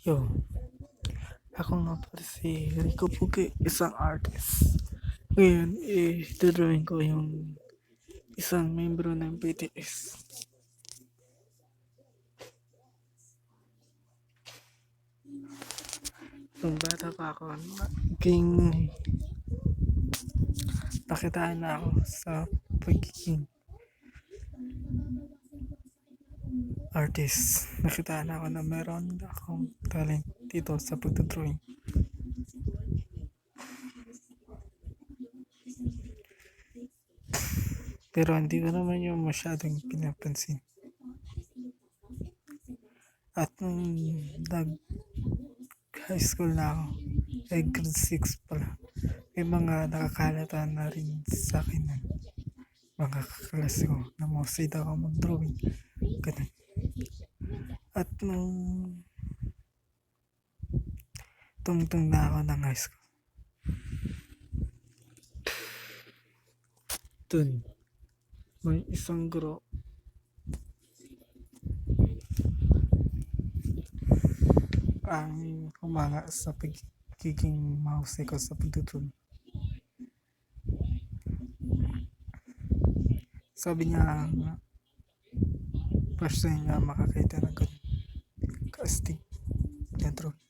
Yo, ako nga pala si Rico Pugi, isang artist. Ngayon, drawing ko yung isang membro ng BTS. Nung bata pa ako, naging nakitaan na ako sa pagiging artist. Nakitaan na ako na meron akong talent dito sa pagdodrawing. Pero hindi ko naman yung masyadong pinapansin. At nung nag-high school na ako, grade 6 pala, may mga nakakalata na rin sa akin ng mga kaklase ko na mahusay daw ako mag-drawing. Ganun. At nung tungtong na ako ng high school, dun, may isang guro ang humanga sa pagiging mahusay ko sa pagdudrawing. Sabi niya nga, first time niya makakita ng ganun kaastig na drawing.